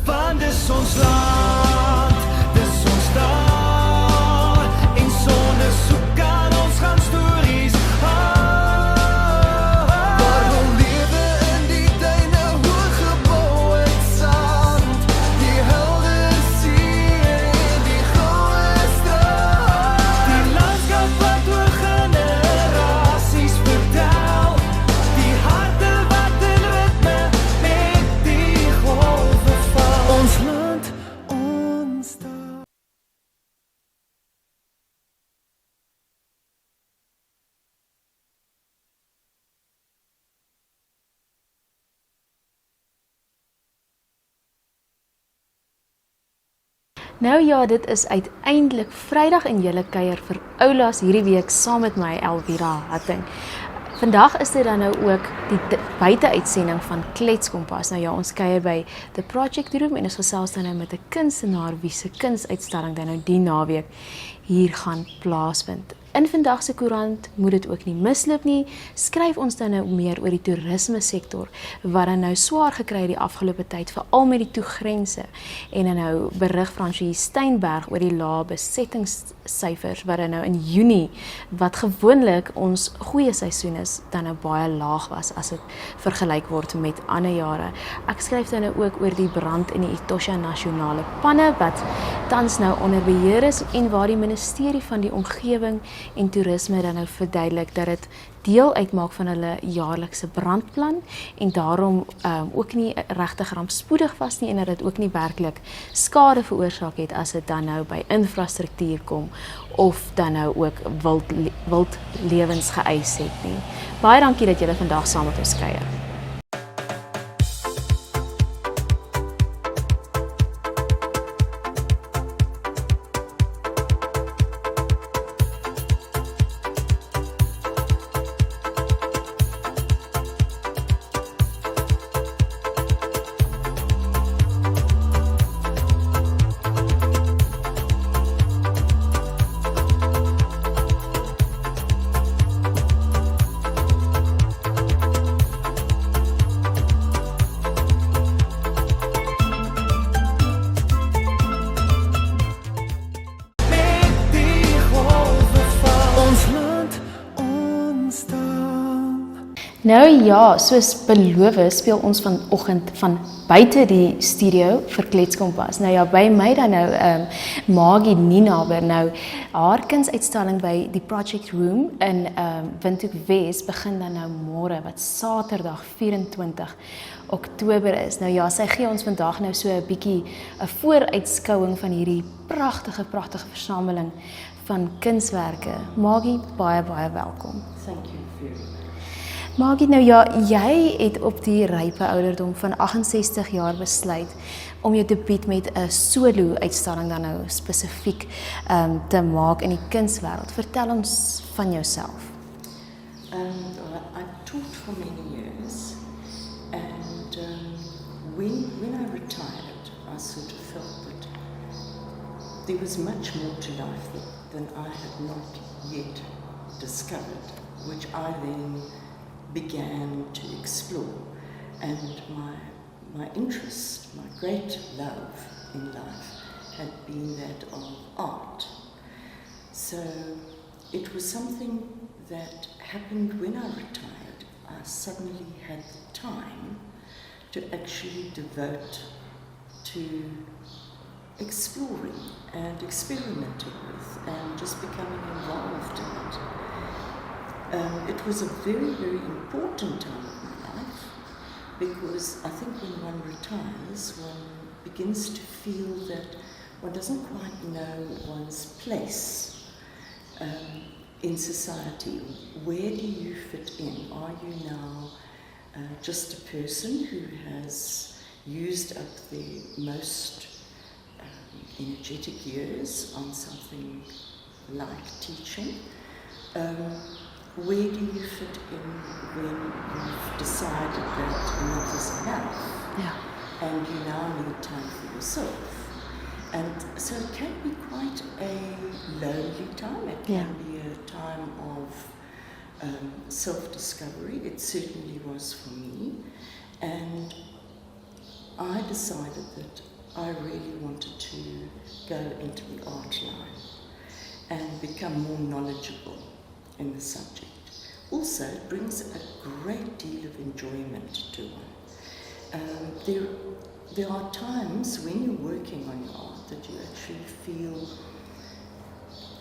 Want dis ons land, dis ons taal, en sonder soek kan ons gaan stories haal. Waar wil lewe in die tuine, hoog gebou uit sand, die helder see en die goue straat. Die landskap wat oor generasies vertel, die harte wat in ritme met die golwe val. Ons land, ons taal. Nou ja, dit is uiteindelik Vrydag en julle kuier vir Oulaas hierdie week saam met my Elvira Hattingh. Vandag is dit dan nou ook die buite-uitsending van Kletskompas. Nou ja, ons kuier by The Project Room en ons gesels dan nou met 'n kunstenaar wie se kunsuitstalling dan nou die naweek hier gaan plaasvind. In vandag se koerant moet dit ook nie misloop nie. Skryf ons dan nou meer oor die toerisme sektor wat dan nou swaar gekry het die afgelope tyd, veral met die toegrense. En dan nou berig Francie Steinberg oor die lae besettingssyfers wat dan nou in Junie, wat gewoonlik ons goeie seisoen is, dan nou baie laag was as dit vergelyk word met ander jare. Ek skryf dan nou ook oor die brand in die Etosha nasionale panne wat tans nou onder beheer is en waar die ministerie van die omgewing en toerisme dan nou verduidelik dat dit deel uitmaak van hulle jaarlikse brandplan en daarom ook nie regtig rampspoedig was nie en dat dit ook nie werklik skade veroorsaak het as dit dan nou by infrastruktuur kom of dan nou ook wild lewens geëis het nie. Baie dankie dat julle vandag saam met ons kuier. Nou ja, soos beloof speel ons vanoggend van buite die studio vir Kletskompas. Nou ja, by my dan nou Margie Nienaber. Nou haar kunsuitstalling by die Project Room in Windhoek Wes begin dan nou môre wat Saterdag 24 Oktober is. Nou ja, sy gee ons vandag nou so 'n bietjie 'n vooruitskouing van hierdie pragtige versameling van kunswerke. Margie, baie welkom. Thank you very much. Margie, nou ja, jy het op die rype ouderdom van 68 jaar besluit om jou debuut met 'n solo-uitstalling dan nou spesifiek te maak in die kunswêreld. Vertel ons van jouself. I taught for many years, and when I retired, I sort of felt that there was much more to life than I had not yet discovered, which I then began to explore, and my interest, my great love in life had been that of art. So it was something that happened when I retired. I suddenly had the time to actually devote to exploring and experimenting with and just becoming involved in it. It was a very important time of my life, because I think when one retires, one begins to feel that one doesn't quite know one's place in society. Where do you fit in? Are you now just a person who has used up the most energetic years on something like teaching? Where do you fit in when you've decided that enough is enough? Yeah. And you now need time for yourself? And so it can be quite a lonely time. It can be a time of self-discovery. It certainly was for me. And I decided that I really wanted to go into the art line and become more knowledgeable in the subject. Also, it brings a great deal of enjoyment to one. There are times when you're working on your art that you actually feel,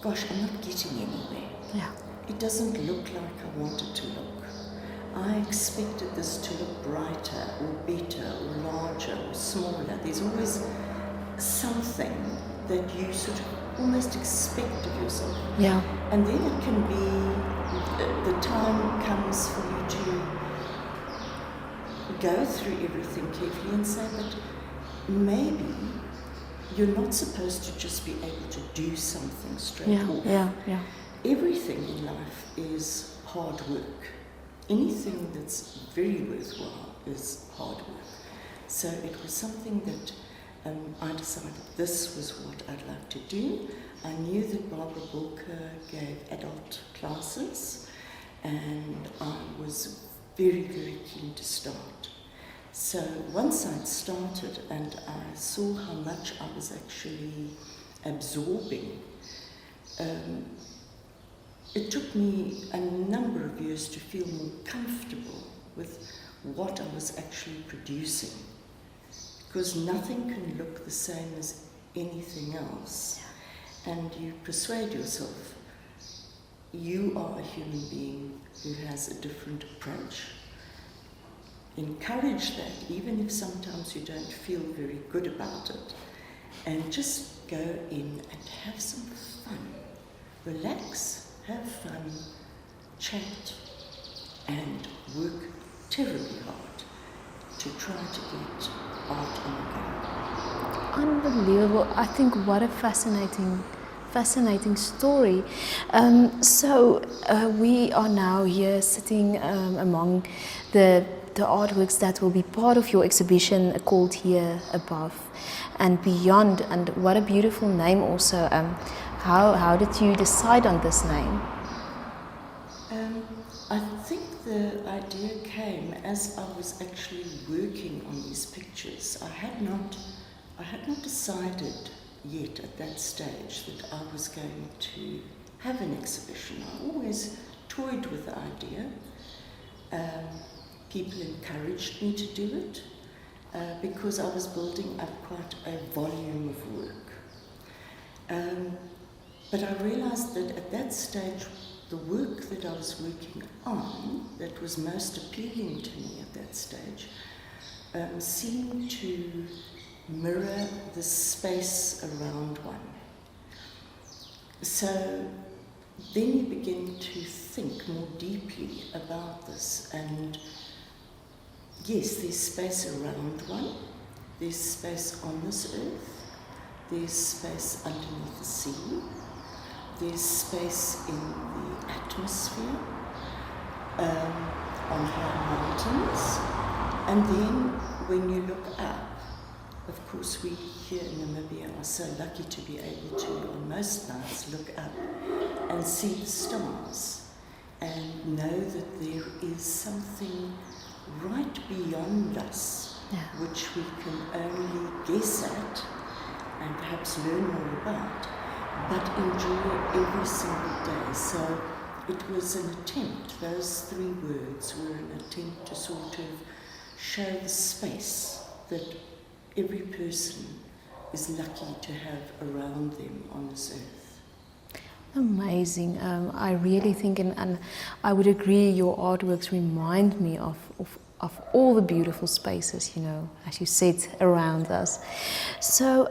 gosh, I'm not getting anywhere. Yeah. It doesn't look like I want it to look. I expected this to look brighter or better or larger or smaller. There's always something that you sort of almost expect of yourself. Yeah. And then it can be, the time comes for you to go through everything carefully and say, but maybe you're not supposed to just be able to do something straight off. Yeah. Everything in life is hard work. Anything that's very worthwhile is hard work. So it was something that I decided this was what I'd like to do. I knew that Barbara Bulker gave adult classes, and I was very, very keen to start. So once I'd started and I saw how much I was actually absorbing, it took me a number of years to feel more comfortable with what I was actually producing, because nothing can look the same as anything else. And you persuade yourself you are a human being who has a different approach. Encourage that, even if sometimes you don't feel very good about it, and just go in and have some fun. Relax, have fun, chat, and work terribly hard to try to get art on the go. Unbelievable. I think what a fascinating story. So we are now here sitting among the artworks that will be part of your exhibition called Here, Above and Beyond. And what a beautiful name also. How did you decide on this name? I think the idea came as I was actually working on these pictures. I had not decided yet at that stage that I was going to have an exhibition. I always toyed with the idea. People encouraged me to do it because I was building up quite a volume of work. But I realized that at that stage, the work that I was working on, that was most appealing to me at that stage, seemed to mirror the space around one. So then you begin to think more deeply about this, and yes, there's space around one, there's space on this earth, there's space underneath the sea, there's space in the atmosphere, on high mountains, and then when you look up, of course we here in Namibia are so lucky to be able to, on most nights, look up and see the stars and know that there is something right beyond us, which we can only guess at and perhaps learn more about, but enjoy every single day. So it was an attempt, those three words were an attempt to sort of show the space that every person is lucky to have around them on this earth. Amazing. I really think, and I would agree, your artworks remind me of all the beautiful spaces, you know, as you said, around us. So,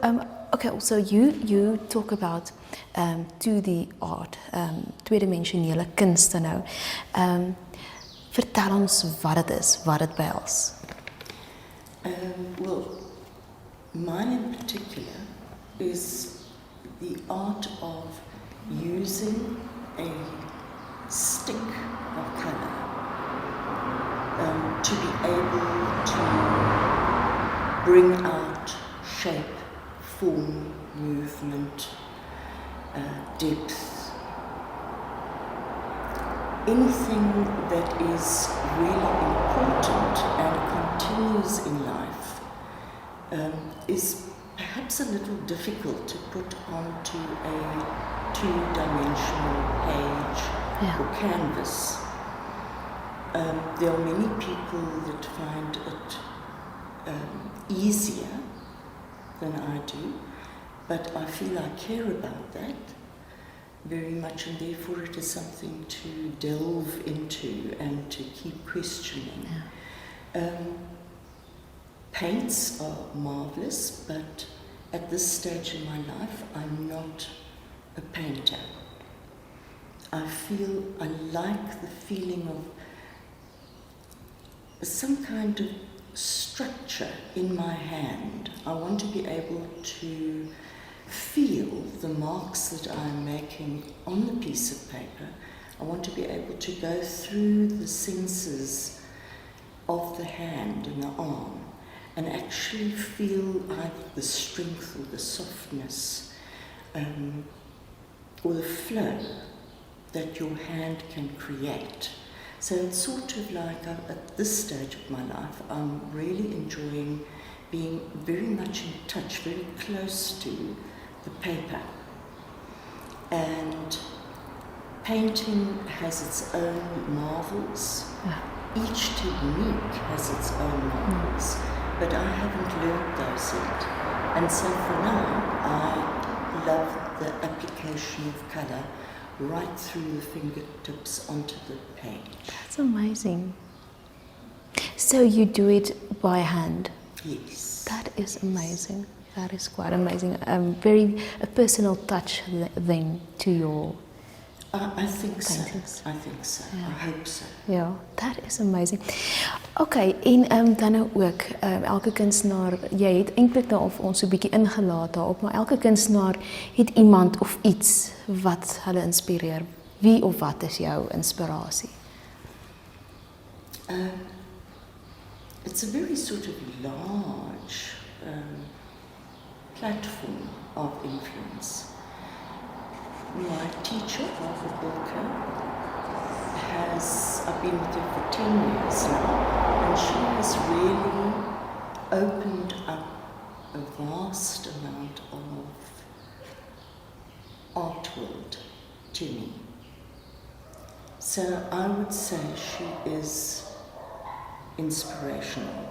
okay, so you talk about 2D art, tweedimensionele kunste nou. Vertel ons wat dit is, wat dit behels. Well, mine in particular is the art of using a stick of colour to be able to bring out shape, form, movement, depth, anything that is really important and continues in life is perhaps a little difficult to put onto a two-dimensional page or canvas. There are many people that find it easier than I do, but I feel I care about that very much, and therefore it is something to delve into and to keep questioning. Paints are marvelous, but at this stage in my life, I'm not a painter. I like the feeling of some kind of structure in my hand. I want to be able to feel the marks that I'm making on the piece of paper. I want to be able to go through the senses of the hand and the arm and actually feel either the strength or the softness or the flow that your hand can create. So it's sort of like at this stage of my life, I'm really enjoying being very much in touch, very close to the paper. And painting has its own marvels. Each technique has its own marvels, but I haven't learned those yet. And so for now, I love the application of colour right through the fingertips onto the page. That's amazing. So you do it by hand? Yes. That is amazing. That is quite amazing. A personal touch then to your I think paintings. so. I think so. I hope so. Ja, that is amazing. Okay, en dan nou ook elke kunstenaar, jy het eintlik daar vir ons so 'n bietjie ingelaat daarop, maar elke kunstenaar het iemand of iets wat hulle inspireer. Wie of wat is jou inspirasie? It's a very sort of large platform of influence. My teacher, Margie Nienaber, I've been with her for 10 years now, and she has really opened up a vast amount of art world to me. So I would say she is inspirational.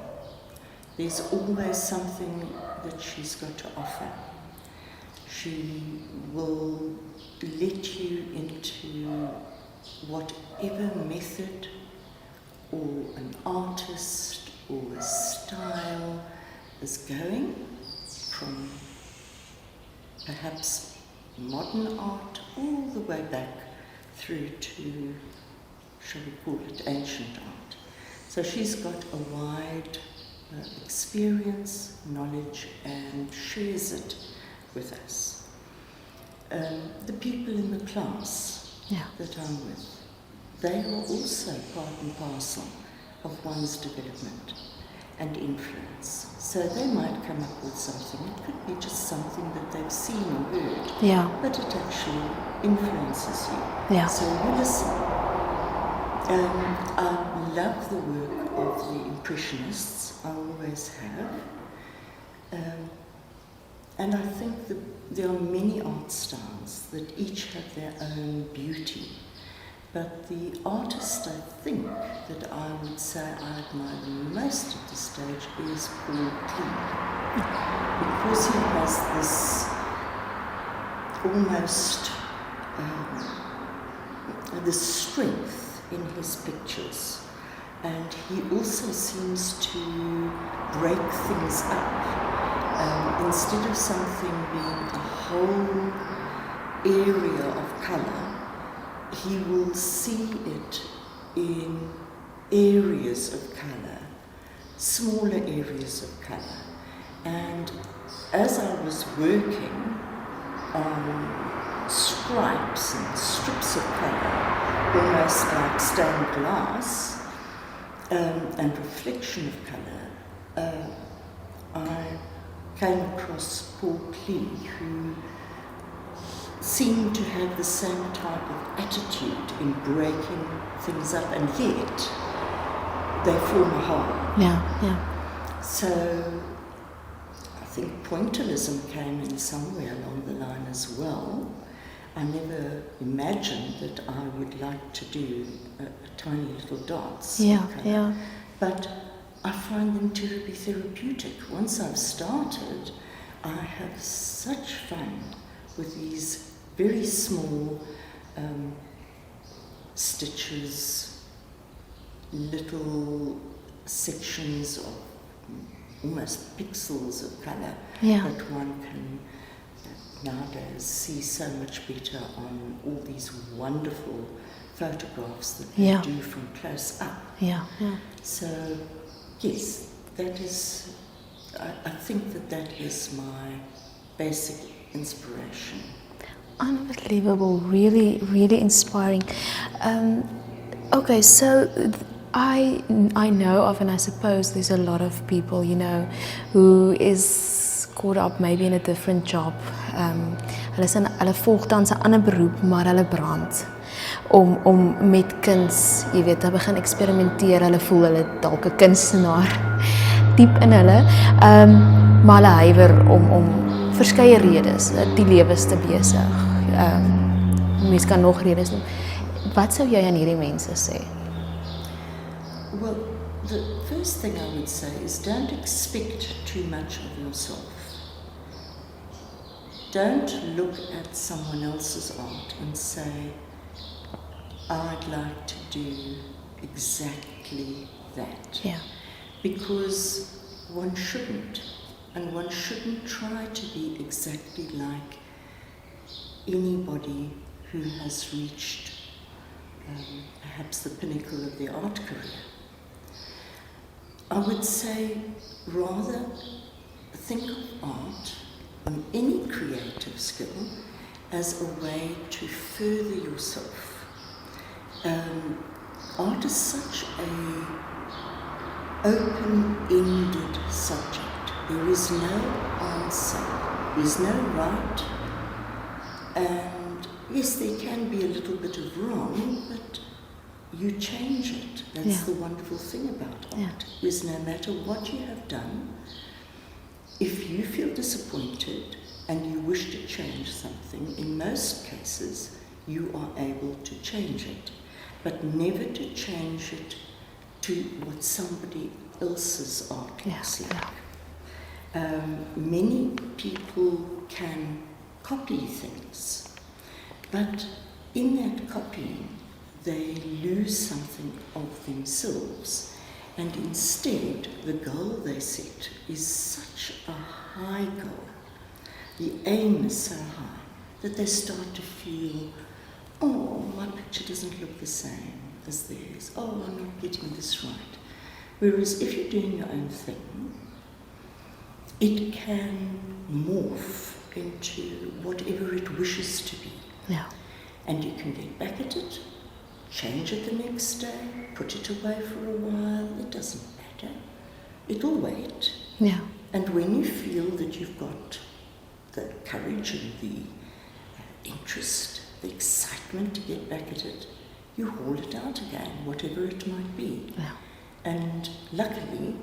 There's always something that she's got to offer. She will let you into whatever method or an artist or a style is going, from perhaps modern art all the way back through to, shall we call it, ancient art. So she's got a wide experience, knowledge, and shares it with us. The people in the class that I'm with, they are also part and parcel of one's development and influence. So they might come up with something. It could be just something that they've seen or heard, but it actually influences you. So you listen. I love the work of the Impressionists. I always have. And I think that there are many art styles that each have their own beauty. But the artist I think that I would say I admire the most at this stage is Paul Klee. Because he has this almost this strength in his pictures. And he also seems to break things up. Instead of something being a whole area of colour, he will see it in areas of colour, smaller areas of colour. And as I was working on stripes and strips of colour, almost like stained glass, and reflection of colour, I came across Paul Klee, who seemed to have the same type of attitude in breaking things up, and yet they form a whole. Yeah. So think pointillism came in somewhere along the line as well. I never imagined that I would like to do a tiny little dots. Ja, okay? ja. But I find them terribly therapeutic. Once I've started, I have such fun with these very small stitches, little sections of almost pixels of colour Yeah. that one can nowadays see so much better on all these wonderful photographs that they Yeah. do from close up. Ja, ja. So, yes, that is, I think that is my basic inspiration. Unbelievable, really, really inspiring. Okay, so I know of, and I suppose there's a lot of people, who is caught up maybe in a different job. Hulle volg dan 'n ander beroep, maar hulle brand om met kuns, te begin eksperimenteer. Hulle voel hulle dalk 'n kunstenaar diep in hulle, maar hulle huiwer om verskeie redes die lewens te besig. Mens kan nog redes noem. Wat sou jy aan hierdie mense sê? Well, the first thing I would say is don't expect too much of yourself. Don't look at someone else's art and say, I'd like to do exactly that. Ja. Because one shouldn't. And one shouldn't try to be exactly like anybody who has reached perhaps the pinnacle of their art career. I would say rather think of art, any creative skill, as a way to further yourself. Art is such an open-ended subject. There is no answer, there's no right, and yes, there can be a little bit of wrong, but you change it. That's the wonderful thing about art, is no matter what you have done, if you feel disappointed and you wish to change something, in most cases, you are able to change it, but never to change it to what somebody else's art looks like. Many people can copy things, but in that copying, they lose something of themselves, and instead, the goal they set is such a high goal. The aim is so high that they start to feel, oh, my picture doesn't look the same as theirs. Oh, I'm not getting this right. Whereas if you're doing your own thing, it can morph into whatever it wishes to be. Ja. And you can get back at it, change it the next day, put it away for a while, it doesn't matter. It'll wait. Ja. And when you feel that you've got the courage and the interest, the excitement to get back at it, you haul it out again, whatever it might be. Ja. And luckily,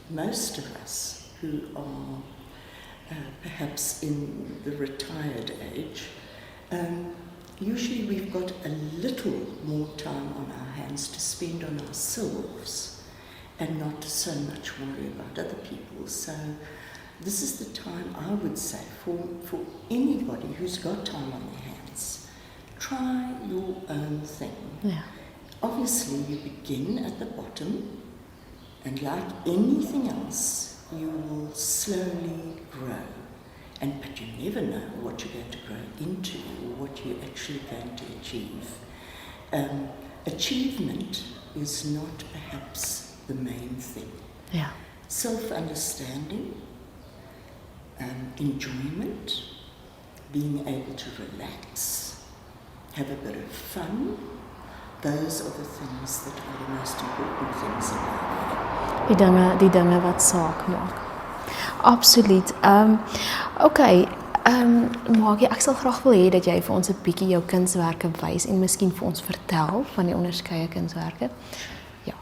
most of us who are perhaps in the retired age, usually we've got a little more time on our hands to spend on ourselves and not so much worry about other people. So this is the time, I would say, for anybody who's got time on their hands, try your own thing. Ja. Obviously, you begin at the bottom, and like anything else, you will slowly grow. But you never know what you're going to grow into or what you're actually going to achieve. Achievement is not perhaps the main thing. Ja. Self-understanding, enjoyment, being able to relax, have a bit of fun, those are the things that are the most important things in life. Die dinge wat saak maak. Absoluut. Okay, Margie, ek sal graag wil hê dat jy vir ons 'n bietjie jou kunswerke wys en miskien vir ons vertel van die onderskeie kunswerke. Ja.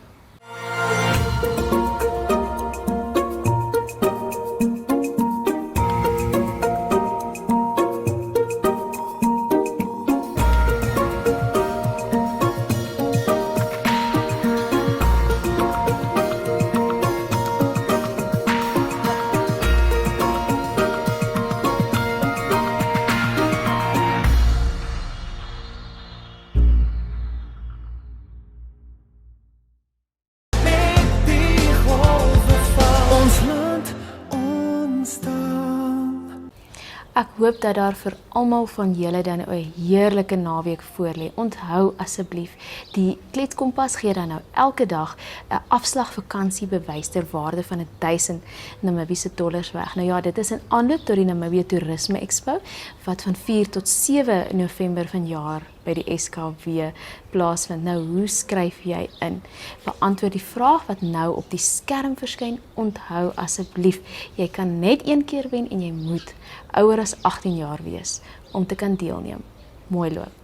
Ek hoop dat daar vir almal van julle dan 'n heerlike naweek voorlê. Onthou asseblief, die Kletskompas gee dan nou elke dag 'n afslagvakansiebewys ter waarde van 1000 Namibiese dollars weg. Nou ja, dit is in aanloop tot die Namibia Toerisme Expo wat van 4 tot 7 November vanjaar by die SKW plaasvind. Nou, hoe skryf jy in? Beantwoord die vraag wat nou op die skerm verskyn. Onthou asseblief, jy kan net een keer wen en jy moet ouer as 18 jaar wees om te kan deelneem. Mooi loop.